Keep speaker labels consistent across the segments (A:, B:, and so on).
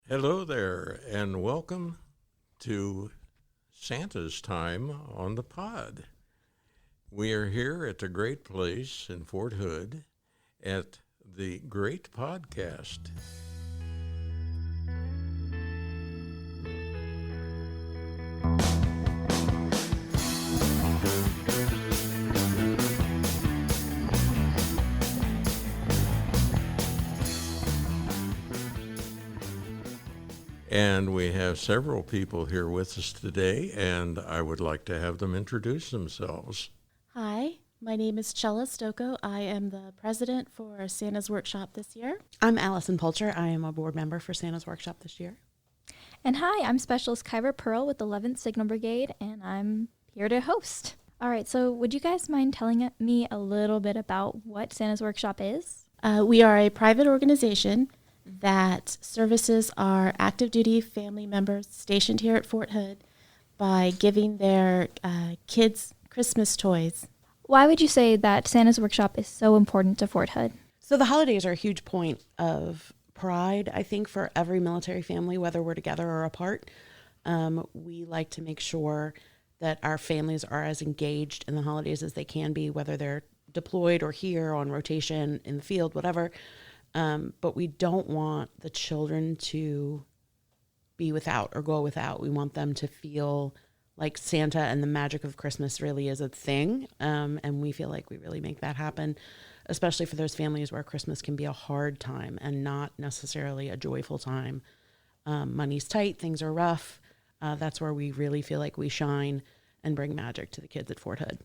A: Hello there, and welcome to Santa's Time on the Pod. We are here at the great place in Fort Hood at the Great Podcast. And we have several people here with us today, and I would like to have them introduce themselves.
B: Hi, my name is Chella Stokoe. I am the president for Santa's Workshop this year.
C: I'm Alison Pulcher. I am a board member for Santa's Workshop this year.
D: And hi, I'm Specialist Kyra Pearl with 11th Signal Brigade, and I'm here to host. All right, so would you guys mind telling me a little bit about what Santa's Workshop is?
B: We are a private organization that services our active duty family members stationed here at Fort Hood by giving their kids Christmas toys.
D: Why would you say that Santa's Workshop is so important to Fort Hood?
C: So the holidays are a huge point of pride, I think, for every military family, whether we're together or apart. We like to make sure that our families are as engaged in the holidays as they can be, whether they're deployed or here on rotation in the field, whatever. But we don't want the children to be without or go without. We want them to feel like Santa and the magic of Christmas really is a thing. And we feel like we really make that happen, especially for those families where Christmas can be a hard time and not necessarily a joyful time. Money's tight, things are rough. That's where we really feel like we shine and bring magic to the kids at Fort Hood.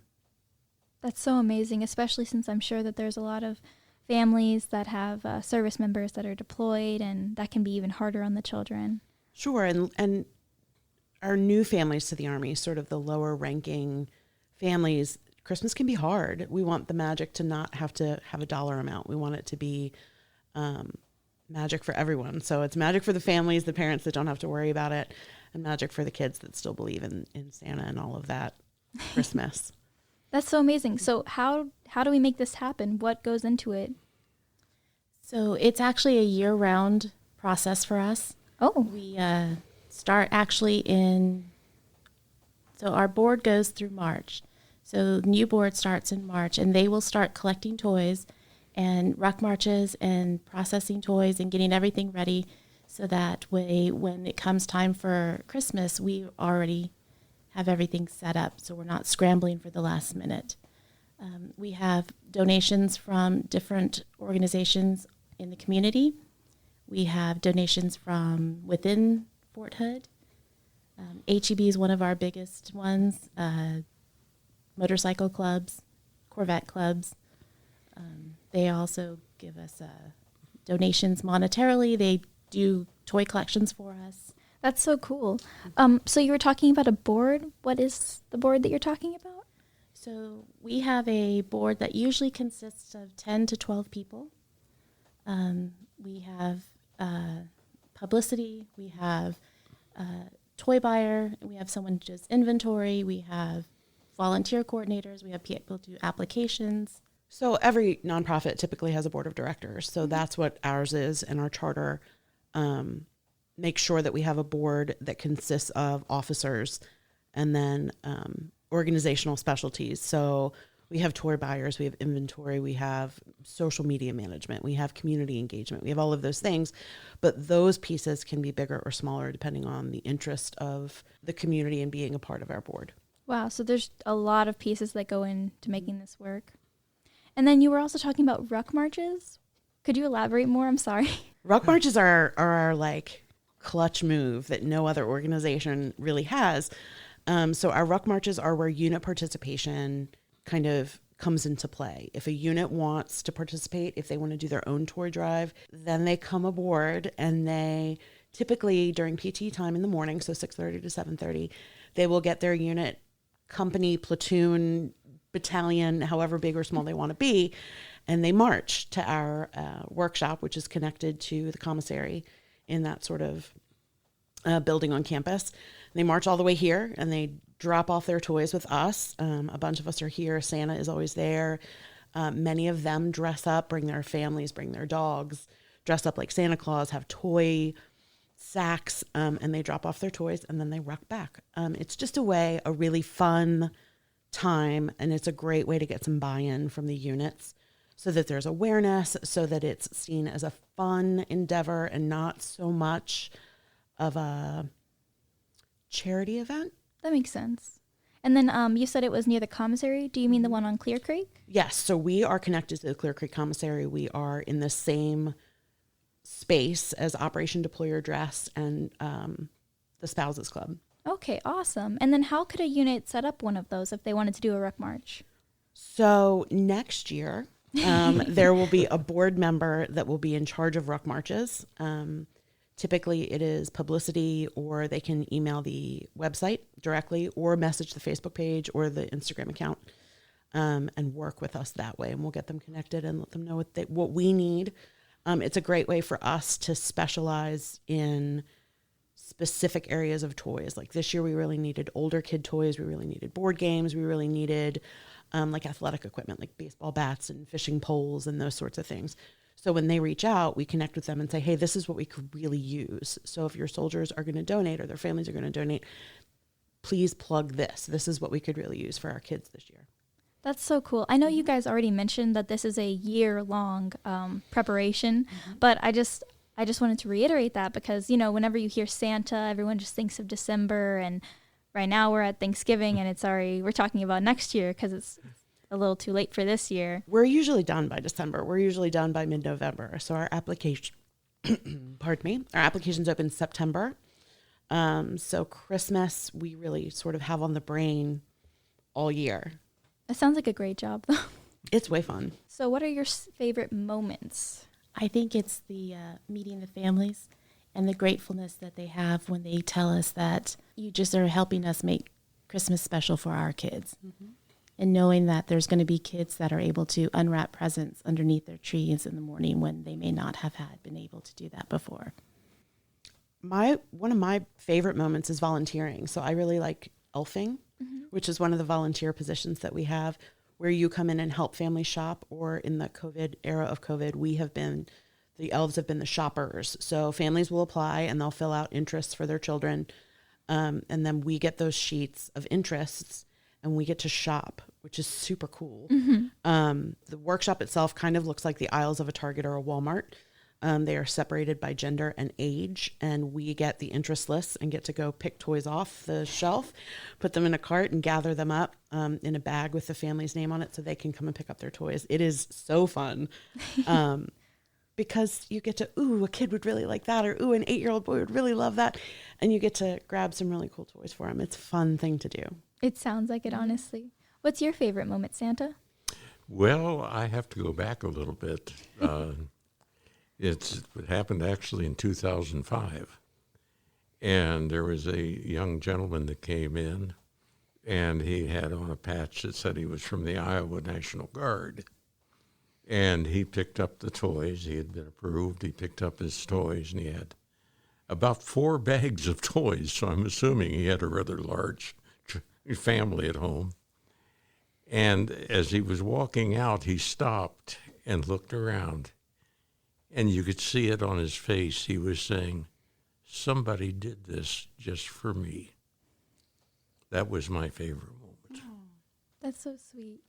D: That's so amazing, especially since I'm sure that there's a lot of families that have service members that are deployed, and that can be even harder on the children.
C: Sure, and our new families to the Army, sort of the lower ranking families, Christmas can be hard. We want the magic to not have to have a dollar amount. We want it to be magic for everyone. So it's magic for the families, the parents that don't have to worry about it, and magic for the kids that still believe in Santa and all of that Christmas.
D: That's so amazing. So how do we make this happen? What goes into it?
B: So it's actually a year-round process for us.
D: Oh.
B: We start actually so our board goes through March. So the new board starts in March, and they will start collecting toys and ruck marches and processing toys and getting everything ready so that way when it comes time for Christmas, we already have everything set up so we're not scrambling for the last minute. We have donations from different organizations in the community. We have donations from within Fort Hood. HEB is one of our biggest ones. Motorcycle clubs, Corvette clubs. They also give us donations monetarily. They do toy collections for us.
D: That's so cool. So you were talking about a board. What is the board that you're talking about?
B: So we have a board that usually consists of 10 to 12 people. We have Publicity. We have toy buyer. We have someone who does inventory. We have volunteer coordinators. We have people who do applications.
C: So every nonprofit typically has a board of directors. So that's what ours is, and our charter make sure that we have a board that consists of officers and then organizational specialties. So we have toy buyers, we have inventory, we have social media management, we have community engagement, we have all of those things. But those pieces can be bigger or smaller depending on the interest of the community and being a part of our board.
D: Wow, so there's a lot of pieces that go into making this work. And then you were also talking about ruck marches. Could you elaborate more? I'm sorry.
C: Ruck marches are our like clutch move that no other organization really has. So our ruck marches are where unit participation kind of comes into play. If a unit wants to participate, if they want to do their own toy drive, then they come aboard, and they typically during PT time in the morning, so 6:30 to 7:30, they will get their unit, company, platoon, battalion, however big or small they want to be, and they march to our workshop, which is connected to the commissary in that sort of building on campus. They march all the way here, and they drop off their toys with us. A bunch of us are here. Santa is always there. Many of them dress up, bring their families, bring their dogs, dress up like Santa Claus, have toy sacks, and they drop off their toys and then they ruck back. It's just a really fun time, and it's a great way to get some buy-in from the units so that there's awareness, so that it's seen as a fun endeavor and not so much of a charity event.
D: That makes sense. And then you said it was near the commissary. Do you mean the one on Clear Creek?
C: Yes. So we are connected to the Clear Creek Commissary. We are in the same space as Operation Deploy Your Dress and the Spouses Club.
D: Okay, awesome. And then how could a unit set up one of those if they wanted to do a ruck march?
C: So next year, there will be a board member that will be in charge of ruck marches. Typically it is Publicity, or they can email the website directly or message the Facebook page or the Instagram account, and work with us that way. And we'll get them connected and let them know what we need. It's a great way for us to specialize in specific areas of toys. Like this year, we really needed older kid toys. We really needed board games. We really needed like athletic equipment, like baseball bats and fishing poles and those sorts of things. So when they reach out, we connect with them and say, hey, this is what we could really use. So if your soldiers are going to donate or their families are going to donate, please plug this. This is what we could really use for our kids this year.
D: That's so cool. I know you guys already mentioned that this is a year-long preparation, but I just wanted to reiterate that because, you know, whenever you hear Santa, everyone just thinks of December, and right now we're at Thanksgiving and we're talking about next year because it's a little too late for this year.
C: We're usually done by December. We're usually done by mid-November. So our application, pardon me, our application's open September. So Christmas, we really sort of have on the brain all year.
D: That sounds like a great job.
C: It's way fun.
D: So what are your favorite moments?
B: I think it's the meeting the families and the gratefulness that they have when they tell us that you just are helping us make Christmas special for our kids. And knowing that there's going to be kids that are able to unwrap presents underneath their trees in the morning when they may not have been able to do that before.
C: One of my favorite moments is volunteering. So I really like elfing, which is one of the volunteer positions that we have, where you come in and help families shop. Or in the COVID era of COVID, the elves have been the shoppers. So families will apply and they'll fill out interests for their children. And then we get those sheets of interests and we get to shop, which is super cool. The workshop itself kind of looks like the aisles of a Target or a Walmart. They are separated by gender and age, and we get the interest lists and get to go pick toys off the shelf, put them in a cart and gather them up in a bag with the family's name on it so they can come and pick up their toys. It is so fun because you get to, a kid would really like that, or an 8-year-old boy would really love that. And you get to grab some really cool toys for them. It's a fun thing to do.
D: It sounds like it, honestly. What's your favorite moment, Santa?
A: Well, I have to go back a little bit. It happened actually in 2005. And there was a young gentleman that came in, and he had on a patch that said he was from the Iowa National Guard. And he picked up the toys. He had been approved. He picked up his toys, and he had about 4 bags of toys. So I'm assuming he had a rather large family at home. And as he was walking out, he stopped and looked around. And you could see it on his face. He was saying, somebody did this just for me. That was my favorite moment.
D: Oh, that's so sweet.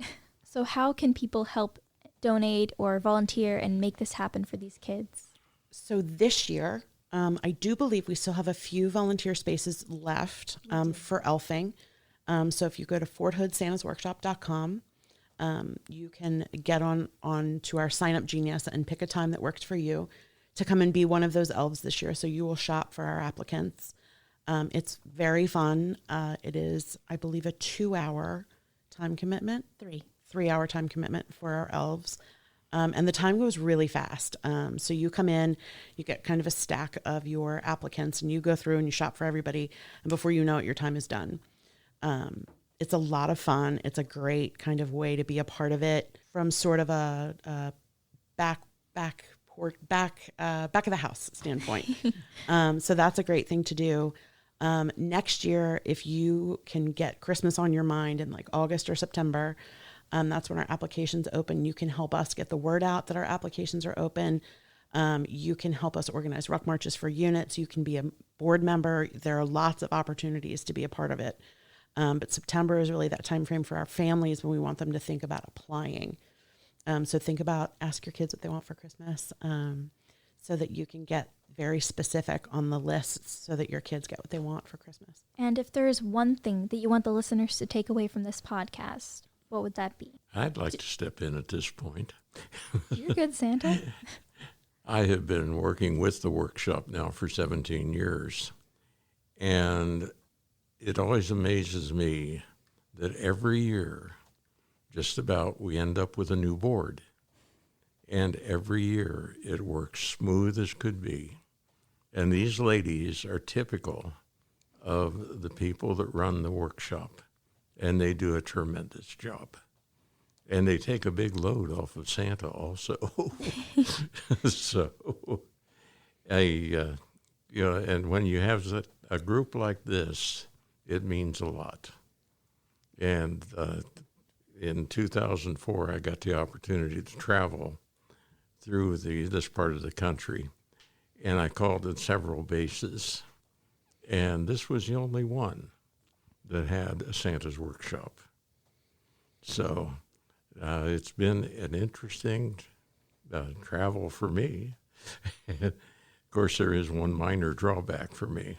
D: So how can people help donate or volunteer and make this happen for these kids?
C: So this year, I do believe we still have a few volunteer spaces left for elfing. So if you go to forthoodsantasworkshop.com, you can get on to our Sign Up Genius and pick a time that works for you to come and be one of those elves this year. So you will shop for our applicants. It's very fun. It is, I believe, a 2-hour time commitment. 3-hour time commitment for our elves. And the time goes really fast. So you come in, you get kind of a stack of your applicants, and you go through and you shop for everybody. And before you know it, your time is done. It's a lot of fun. It's a great kind of way to be a part of it from sort of a back of the house standpoint. So that's a great thing to do. Next year, if you can get Christmas on your mind in like August or September, that's when our applications open. You can help us get the word out that our applications are open. You can help us organize ruck marches for units. You can be a board member. There are lots of opportunities to be a part of it. But September is really that time frame for our families when we want them to think about applying. So ask your kids what they want for Christmas, so that you can get very specific on the lists so that your kids get what they want for Christmas.
D: And if there is one thing that you want the listeners to take away from this podcast, what would that be?
A: I'd like to step in at this point.
D: You're good, Santa.
A: I have been working with the workshop now for 17 years, and it always amazes me that every year, just about, we end up with a new board. And every year it works smooth as could be. And these ladies are typical of the people that run the workshop, and they do a tremendous job. And they take a big load off of Santa also. So, and when you have a group like this, it means a lot. And in 2004, I got the opportunity to travel through this part of the country, and I called at several bases, and this was the only one that had a Santa's workshop. So it's been an interesting travel for me. Of course, there is one minor drawback for me,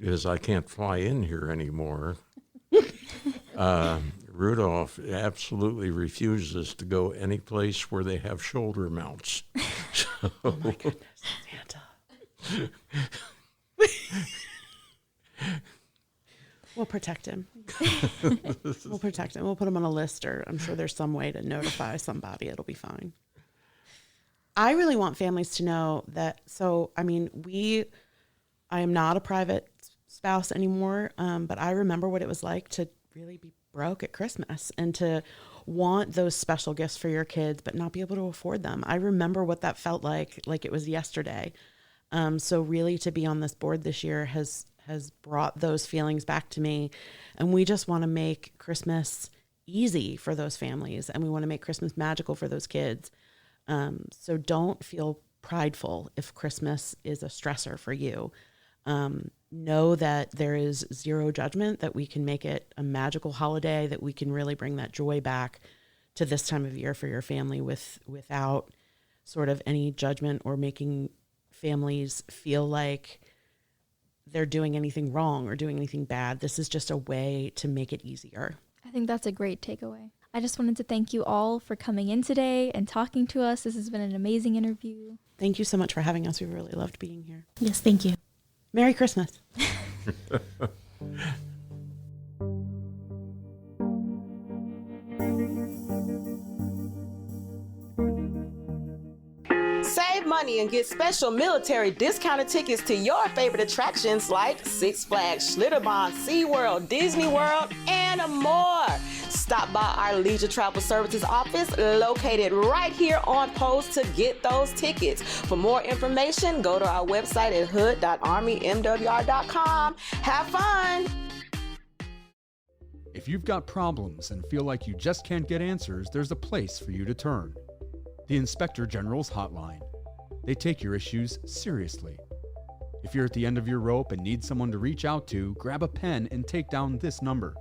A: is I can't fly in here anymore. Rudolph absolutely refuses to go any place where they have shoulder mounts. So,
C: Oh my goodness, Santa. We'll protect him. We'll protect him. We'll put him on a list, or I'm sure there's some way to notify somebody. It'll be fine. I really want families to know that. So, I am not a private spouse anymore, but I remember what it was like to really be broke at Christmas and to want those special gifts for your kids, but not be able to afford them. I remember what that felt like it was yesterday. So really to be on this board this year has brought those feelings back to me. And we just want to make Christmas easy for those families, and we want to make Christmas magical for those kids. So don't feel prideful if Christmas is a stressor for you. Know that there is zero judgment, that we can make it a magical holiday, that we can really bring that joy back to this time of year for your family without sort of any judgment or making families feel like they're doing anything wrong or doing anything bad. This is just a way to make it easier.
D: I think that's a great takeaway. I just wanted to thank you all for coming in today and talking to us. This has been an amazing interview.
C: Thank you so much for having us. We really loved being here.
B: Yes, thank you.
C: Merry Christmas.
E: Save money and get special military discounted tickets to your favorite attractions like Six Flags, Schlitterbahn, SeaWorld, Disney World, and more. Stop by our Leisure Travel Services office located right here on post to get those tickets. For more information, go to our website at hood.armymwr.com. Have fun!
F: If you've got problems and feel like you just can't get answers, there's a place for you to turn. The Inspector General's Hotline. They take your issues seriously. If you're at the end of your rope and need someone to reach out to, grab a pen and take down this number.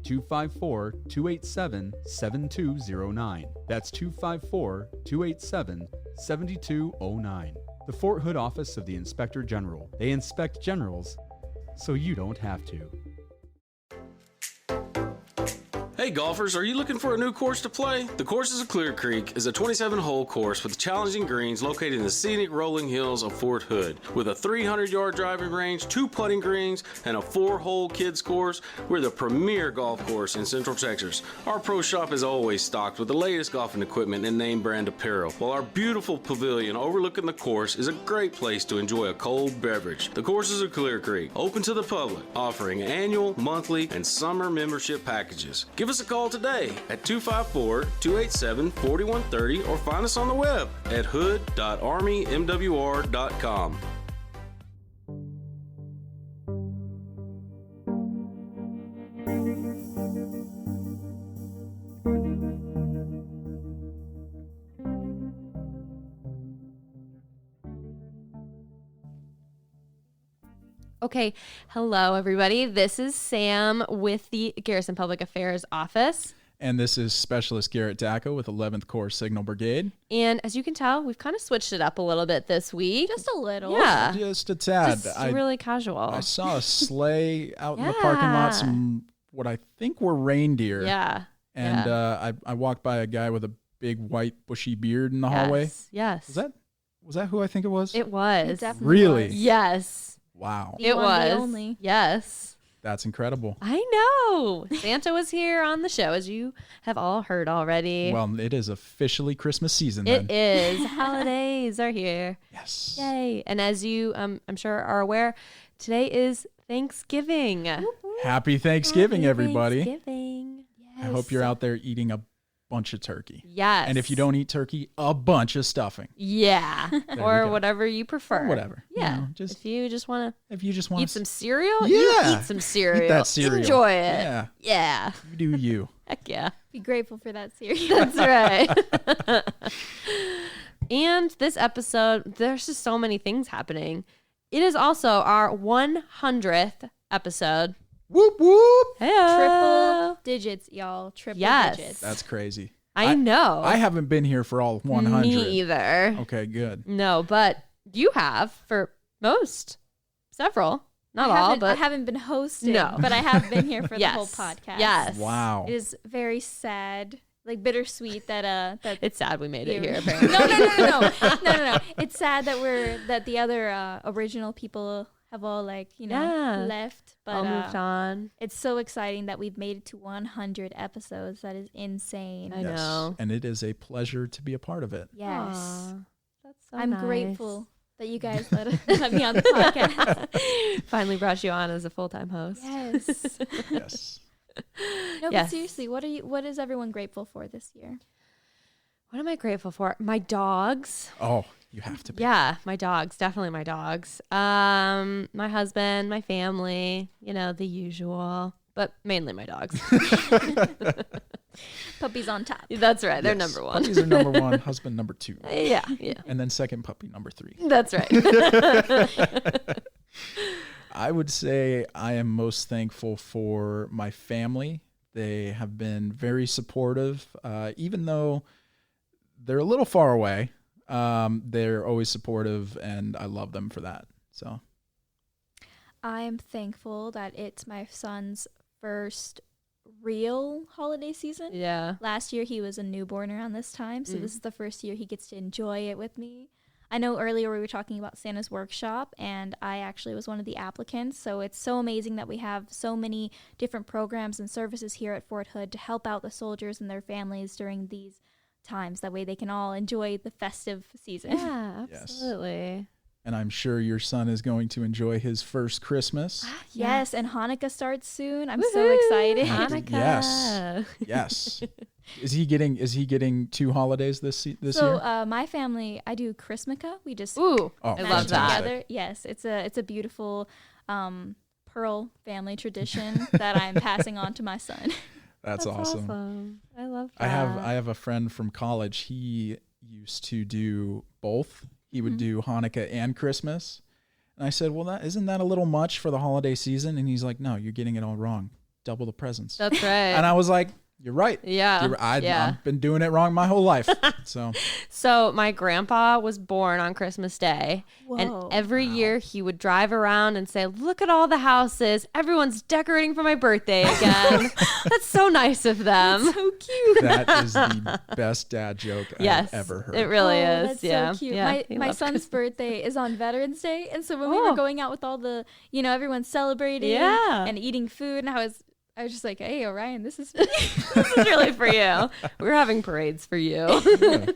F: 254-287-7209. That's 254-287-7209. The Fort Hood office of the Inspector General. They inspect generals, so you don't have to.
G: Hey golfers, are you looking for a new course to play? The Courses of Clear Creek is a 27-hole course with challenging greens located in the scenic rolling hills of Fort Hood. With a 300-yard driving range, 2 putting greens, and a 4-hole kids course, we're the premier golf course in Central Texas. Our pro shop is always stocked with the latest golfing equipment and name brand apparel, while our beautiful pavilion overlooking the course is a great place to enjoy a cold beverage. The Courses of Clear Creek, open to the public, offering annual, monthly, and summer membership packages. Give us a call today at 254-287-4130 or find us on the web at hood.armymwr.com.
H: Okay, hello everybody. This is Sam with the Garrison Public Affairs Office.
I: And this is Specialist Garrett Dacko with 11th Corps Signal Brigade.
H: And as you can tell, we've kind of switched it up a little bit this week.
D: Just a little.
H: Yeah.
I: Just a tad.
H: Just really casual.
I: I saw a sleigh out in the parking lot, some what I think were reindeer.
H: Yeah.
I: And I walked by a guy with a big white bushy beard in the hallway.
H: Yes.
I: Was that who I think it was?
H: It was.
D: It definitely
I: Really?
D: was.
H: Yes.
I: Wow.
D: The
H: It
D: one,
H: was.
D: the only.
H: Yes.
I: That's incredible.
H: I know. Santa was here on the show, as you have all heard already.
I: Well, it is officially Christmas season then.
H: It is. Holidays are here.
I: Yes.
H: Yay. And as you, I'm sure, are aware, today is Thanksgiving.
I: Happy Thanksgiving,
H: Happy
I: everybody.
H: Thanksgiving.
I: I hope you're out there eating a bunch of turkey.
H: Yes.
I: And if you don't eat turkey, a bunch of stuffing.
H: Yeah.
I: we
H: Or
I: go.
H: whatever you prefer.
I: Or whatever.
H: Yeah.
I: You know, just
H: if you just want to
I: eat
H: eat some cereal,
I: Yeah.
H: you eat some cereal.
I: Eat that cereal.
H: Enjoy it.
I: Yeah.
H: Yeah.
I: You do you.
H: Heck yeah.
D: Be grateful for that series.
H: That's right. And this episode, there's just so many things happening. It is also our 100th episode.
I: Whoop whoop.
D: Triple digits, y'all. Triple
H: Yes.
D: digits.
I: That's crazy.
H: I know.
I: I haven't been here for all 100.
H: Me either.
I: Okay, good.
H: No, but you have for several. Not
D: I
H: all,
D: haven't-
H: but
D: I haven't been hosting,
H: No.
D: but I have been here for
H: Yes.
D: the whole podcast.
H: Yes.
I: Wow.
D: It is very sad, like bittersweet that
H: it's sad we made it
D: you-
H: here. Apparently.
D: no. It's sad that the other original people have all left, but
H: All moved on.
D: it's so exciting that we've made it to 100 episodes. That is insane.
H: I know.
I: And it is a pleasure to be a part of it.
D: Yes,
H: Aw, that's so
D: I'm
H: nice.
D: grateful that you guys let me on the podcast.
H: Finally brought you on as a full-time host.
D: Yes.
I: Yes.
D: No,
H: Yes.
D: but seriously, what is everyone grateful for this year?
H: What am I grateful for? My dogs.
I: Oh, you have to be.
H: Yeah, my dogs. Definitely my dogs. My husband, my family, the usual, but mainly my dogs.
D: Puppies on top.
H: That's right. They're
I: Yes.
H: number one.
I: Puppies are number one, husband number 2.
H: Yeah.
I: And then second puppy number 3.
H: That's right.
I: I would say I am most thankful for my family. They have been very supportive, even though they're a little far away. They're always supportive, and I love them for that. So
D: I'm thankful that it's my son's first real holiday season.
H: Yeah.
D: Last year he was a newborn around this time, so this is the first year he gets to enjoy it with me. I know earlier we were talking about Santa's workshop, and I actually was one of the applicants, so it's so amazing that we have so many different programs and services here at Fort Hood to help out the soldiers and their families during these times. That way they can all enjoy the festive season.
H: Yeah,
I: Yes.
H: absolutely.
I: and I'm sure your son is going to enjoy his first Christmas.
D: Yes, and Hanukkah starts soon. I'm so excited.
H: Hanukkah.
I: Yes. Yes. Is he getting 2 holidays this year?
D: So my family, I do Chrismica. We just
H: Ooh,
I: Oh,
H: I
D: mash
H: love that.
D: together. Yes, it's a beautiful Pearl family tradition that I'm passing on to my son.
I: That's awesome.
H: I love that.
I: I have a friend from college. He used to do both. He would do Hanukkah and Christmas. And I said, well, isn't that a little much for the holiday season? And he's like, no, you're getting it all wrong. Double the presents.
H: That's right.
I: And I was like, you're right.
H: Yeah.
I: I've been doing it wrong my whole life.
H: So my grandpa was born on Christmas Day.
D: Whoa.
H: And every year he would drive around and say, look at all the houses. Everyone's decorating for my birthday again. That's so nice of them.
D: So cute.
I: That is the best dad joke
H: Yes,
I: I've ever heard.
H: it really is.
D: That's
H: Yeah.
D: so cute.
H: Yeah, he
D: My
H: loved
D: son's
H: Christmas.
D: birthday is on Veterans Day, and so when we were going out with all the, everyone's celebrating
H: Yeah.
D: and eating food, and I was just like, hey, Orion, this is
H: This is really for you. We're having parades for you.
I: Yeah.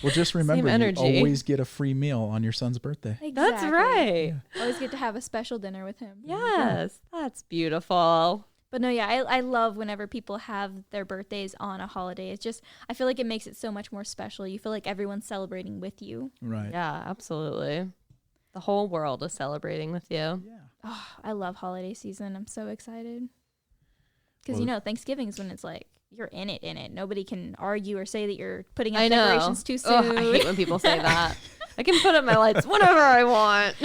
I: Well, just remember, you
H: energy.
I: always get a free meal on your son's birthday.
H: That's
D: Exactly.
H: right.
D: Always get to have a special dinner with him.
H: Yes, that's beautiful.
D: But no, yeah, I love whenever people have their birthdays on a holiday. It's just, I feel like it makes it so much more special. You feel like everyone's celebrating with you.
I: Right.
H: Yeah, absolutely. The whole world is celebrating with you.
I: Yeah.
D: Oh, I love holiday season. I'm so excited. Because,
I: Well-
D: Thanksgiving is when it's like, you're in it. Nobody can argue or say that you're putting up
H: I know.
D: decorations too soon.
H: Ugh, I hate when people say that. I can put up my lights whenever I want.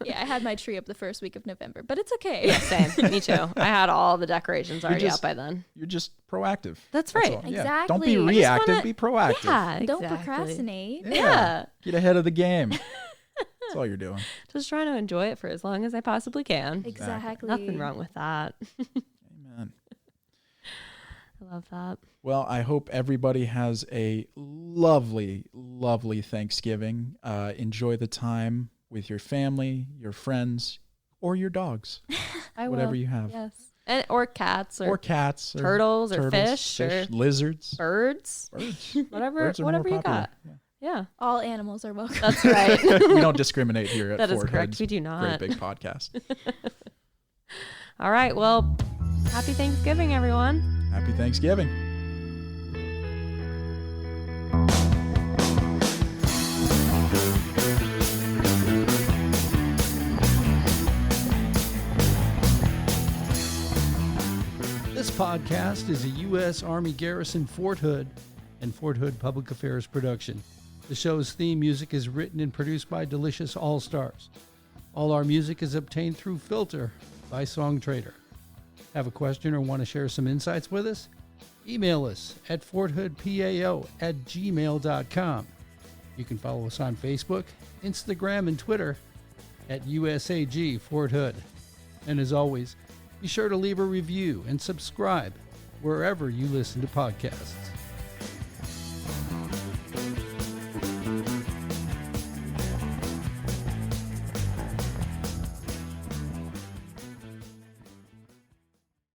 D: Yeah, I had my tree up the first week of November, but it's okay.
H: Yeah, same. Me too. I had all the decorations already out by then.
I: You're just proactive.
H: That's right.
I: all. Yeah.
D: Exactly.
I: Don't be
D: I just
I: reactive.
H: wanna-
I: Be proactive.
H: Yeah,
D: Don't
H: exactly.
D: procrastinate.
H: Yeah.
I: Get ahead of the game. That's all you're doing.
H: Just trying to enjoy it for as long as I possibly can.
D: Exactly.
H: Nothing wrong with that.
I: Amen.
H: I love that.
I: Well, I hope everybody has a lovely, lovely Thanksgiving. Enjoy the time with your family, your friends, or your dogs. Whatever
H: will.
I: you have.
H: Yes. And, or cats
I: Or cats. Or
H: turtles or fish or
I: lizards.
H: birds.
I: Birds.
H: Whatever,
I: Birds are more
H: whatever you
I: popular.
H: got. Yeah.
D: All animals are welcome.
H: That's right.
I: We don't discriminate here at
H: That is
I: Fort
H: correct.
I: Hood's
H: We do not.
I: Great Big Podcast.
H: All right. Well, happy Thanksgiving, everyone.
I: Happy Thanksgiving.
J: This podcast is a U.S. Army Garrison Fort Hood and Fort Hood Public Affairs production. The show's theme music is written and produced by Delicious Allstars. All our music is obtained through Filter by Song Trader. Have a question or want to share some insights with us? Email us at forthoodpao@gmail.com. You can follow us on Facebook, Instagram, and Twitter at USAG Fort Hood. And as always, be sure to leave a review and subscribe wherever you listen to podcasts.